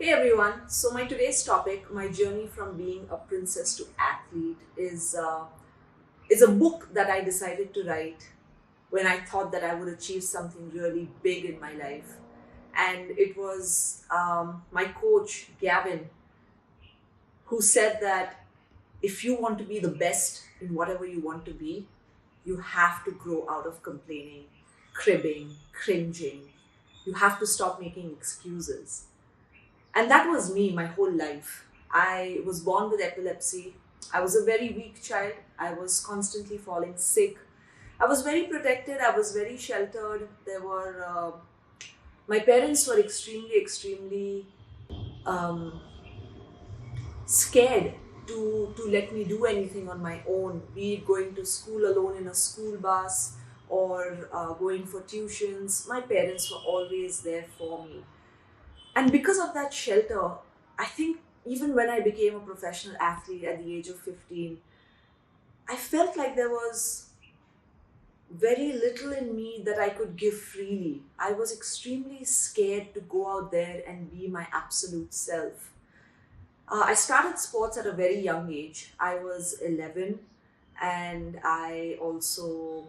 Hey everyone, so my today's topic, my journey from being a princess to athlete, is a book that I decided to write when I thought that I would achieve something really big in my life. And it was my coach, Gavin, who said that if you want to be the best in whatever you want to be, you have to grow out of complaining, cribbing, cringing. You have to stop making excuses. And that was me my whole life. I was born with epilepsy. I was a very weak child. I was constantly falling sick. I was very protected. I was very sheltered. My parents were extremely um, scared to let me do anything on my own, be it going to school alone in a school bus or going for tuitions. My parents were always there for me. And because of that shelter, I think even when I became a professional athlete at the age of 15, I felt like there was very little in me that I could give freely. I was extremely scared to go out there and be my absolute self. I started sports at a very young age. I was 11, and I also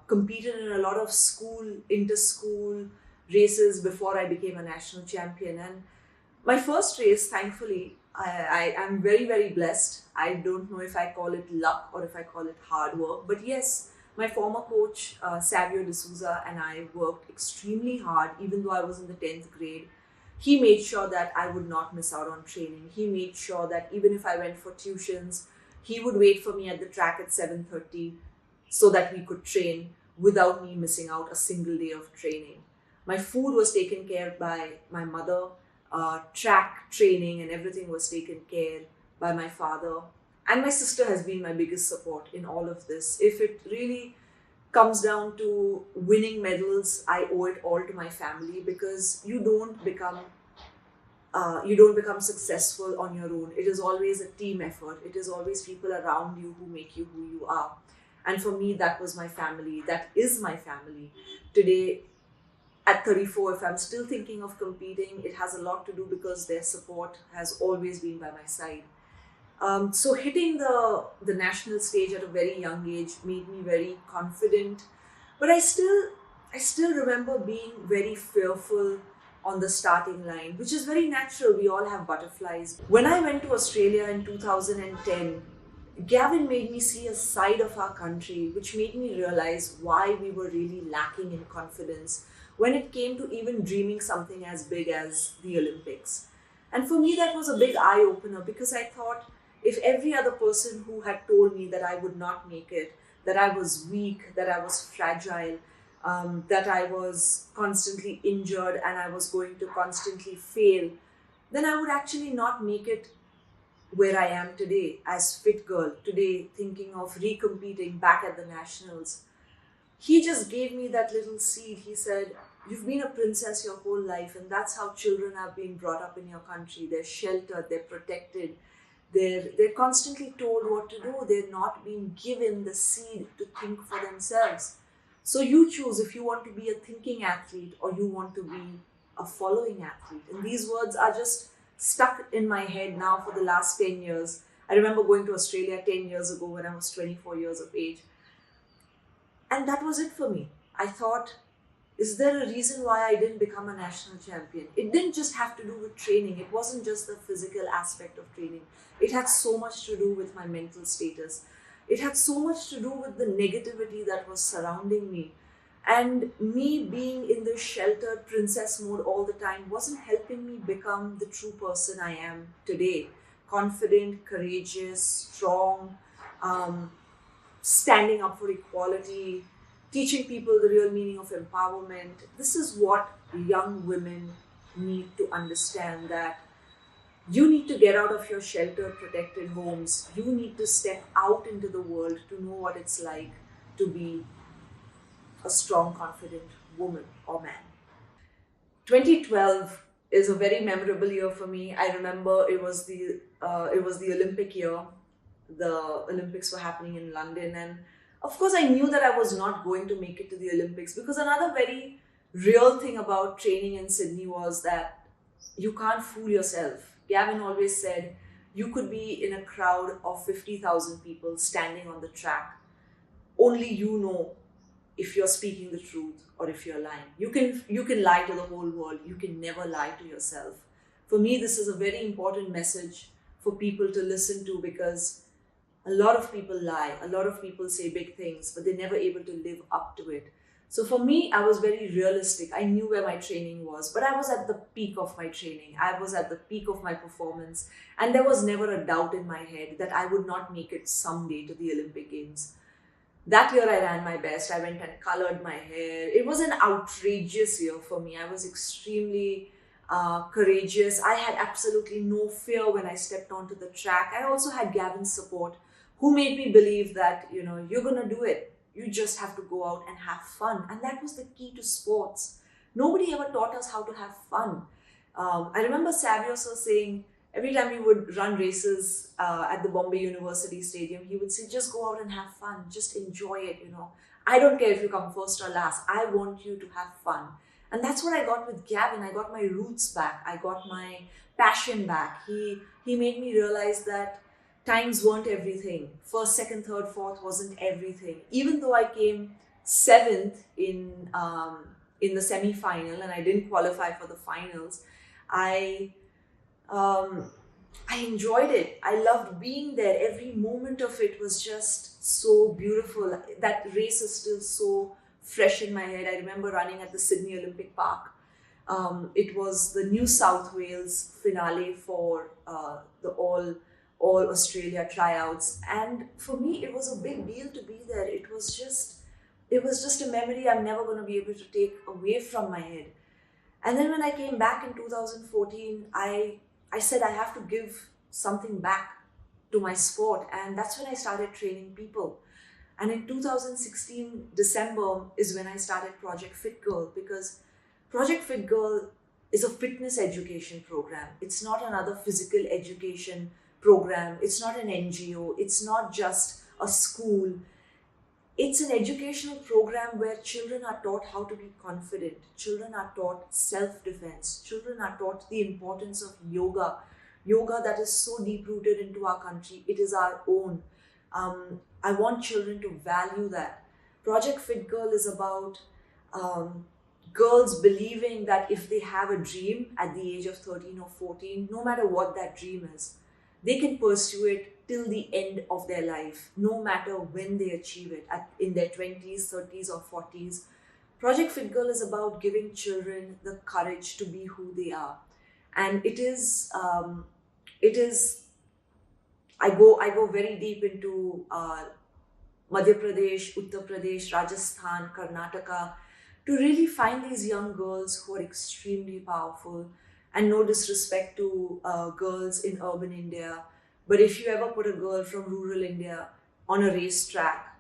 competed in a lot of inter-school races before I became a national champion. And my first race, thankfully, I am very blessed. I don't know if I call it luck or if I call it hard work, but yes, my former coach, Savio D'Souza, and I worked extremely hard, even though I was in the 10th grade. He made sure that I would not miss out on training. He made sure that even if I went for tuitions, he would wait for me at the track at 7:30 so that we could train without me missing out a single day of training. My food was taken care of by my mother, track training and everything was taken care by my father. And my sister has been my biggest support in all of this. If it really comes down to winning medals, I owe it all to my family, because you don't become successful on your own. It is always a team effort. It is always people around you who make you who you are. And for me, that was my family. That is my family. Today, at 34, if I'm still thinking of competing, it has a lot to do because their support has always been by my side. So hitting the national stage at a very young age made me very confident, but I still remember being very fearful on the starting line, which is very natural. We all have butterflies. When I went to Australia in 2010, Gavin made me see a side of our country which made me realize why we were really lacking in confidence when it came to even dreaming something as big as the Olympics. And for me, that was a big eye opener, because I thought if every other person who had told me that I would not make it, that I was weak, that I was fragile, that I was constantly injured and I was going to constantly fail, then I would actually not make it where I am today as fit girl, today thinking of recompeting back at the nationals. He just gave me that little seed. He said, "You've been a princess your whole life, and that's how children are being brought up in your country. They're sheltered, they're protected, they're constantly told what to do. They're not being given the seed to think for themselves. So you choose if you want to be a thinking athlete or you want to be a following athlete." And these words are just stuck in my head now for the last 10 years. I remember going to Australia 10 years ago when I was 24 years of age. And that was it for me. I thought, is there a reason why I didn't become a national champion? It didn't just have to do with training. It wasn't just the physical aspect of training. It had so much to do with my mental status. It had so much to do with the negativity that was surrounding me. And me being in this sheltered princess mode all the time wasn't helping me become the true person I am today. Confident, courageous, strong, um, standing up for equality, teaching people the real meaning of empowerment. This is what young women need to understand, that you need to get out of your sheltered, protected homes. You need to step out into the world to know what it's like to be a strong, confident woman or man. 2012 is a very memorable year for me. I remember it was the Olympic year. The Olympics were happening in London, and of course, I knew that I was not going to make it to the Olympics, because another very real thing about training in Sydney was that you can't fool yourself. Gavin always said, you could be in a crowd of 50,000 people standing on the track. Only you know if you're speaking the truth or if you're lying. You can lie to the whole world. You can never lie to yourself. For me, this is a very important message for people to listen to, because a lot of people lie, a lot of people say big things, but they're never able to live up to it. So for me, I was very realistic. I knew where my training was, but I was at the peak of my training. I was at the peak of my performance. And there was never a doubt in my head that I would not make it someday to the Olympic Games. That year I ran my best. I went and colored my hair. It was an outrageous year for me. I was extremely courageous. I had absolutely no fear when I stepped onto the track. I also had Gavin's support, who made me believe that, you're going to do it. You just have to go out and have fun. And that was the key to sports. Nobody ever taught us how to have fun. I remember Savio sir saying, every time we would run races at the Bombay University Stadium, he would say, just go out and have fun. Just enjoy it, I don't care if you come first or last. I want you to have fun. And that's what I got with Gavin. I got my roots back. I got my passion back. He made me realize that times weren't everything. First, second, third, fourth wasn't everything. Even though I came 7th in the semi-final and I didn't qualify for the finals, I enjoyed it. I loved being there. Every moment of it was just so beautiful. That race is still so fresh in my head. I remember running at the Sydney Olympic Park. It was the New South Wales finale for the All Australia tryouts, and for me it was a big deal to be there. It was just a memory I'm never going to be able to take away from my head. And then when I came back in 2014, I said I have to give something back to my sport, and that's when I started training people. And in 2016 December is when I started Project Fit Girl, because Project Fit Girl is a fitness education program. It's not another physical education program. It's not an NGO. It's not just a school. It's an educational program where children are taught how to be confident. Children are taught self-defense. Children are taught the importance of yoga. Yoga that is so deep-rooted into our country. It is our own. I want children to value that. Project Fit Girl is about girls believing that if they have a dream at the age of 13 or 14, no matter what that dream is, they can pursue it till the end of their life, no matter when they achieve it, in their 20s, 30s or 40s. Project Fit Girl is about giving children the courage to be who they are. And it is, I go very deep into Madhya Pradesh, Uttar Pradesh, Rajasthan, Karnataka, to really find these young girls who are extremely powerful. And no disrespect to girls in urban India, but if you ever put a girl from rural India on a racetrack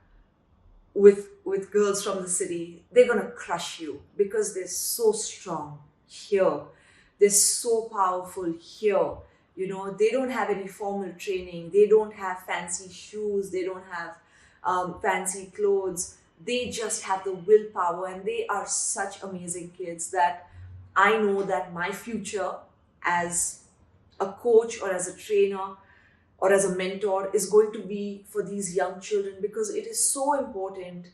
with girls from the city, they're going to crush you, because they're so strong here. They're so powerful here. They don't have any formal training. They don't have fancy shoes. They don't have fancy clothes. They just have the willpower, and they are such amazing kids that I know that my future as a coach or as a trainer or as a mentor is going to be for these young children, because it is so important.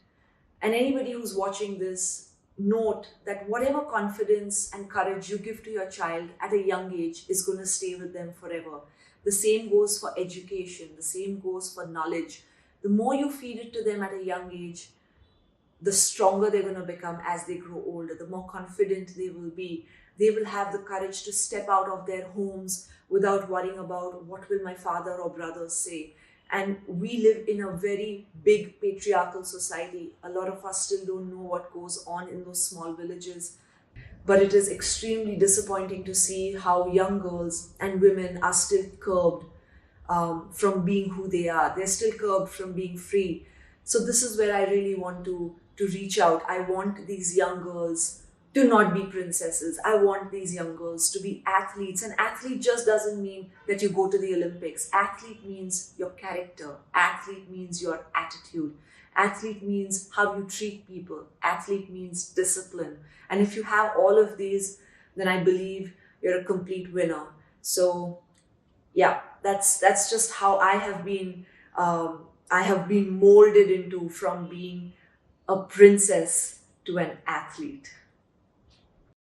And anybody who's watching this, note that whatever confidence and courage you give to your child at a young age is going to stay with them forever. The same goes for education. The same goes for knowledge. The more you feed it to them at a young age, the stronger they're going to become as they grow older, the more confident they will be. They will have the courage to step out of their homes without worrying about what will my father or brothers say. And we live in a very big patriarchal society. A lot of us still don't know what goes on in those small villages. But it is extremely disappointing to see how young girls and women are still curbed from being who they are. They're still curbed from being free. So this is where I really want to reach out. I want these young girls to not be princesses. I want these young girls to be athletes. And athlete just doesn't mean that you go to the Olympics. Athlete means your character. Athlete means your attitude. Athlete means how you treat people. Athlete means discipline. And if you have all of these, then I believe you're a complete winner. So yeah, that's just how I have been molded into, from being a princess to an athlete.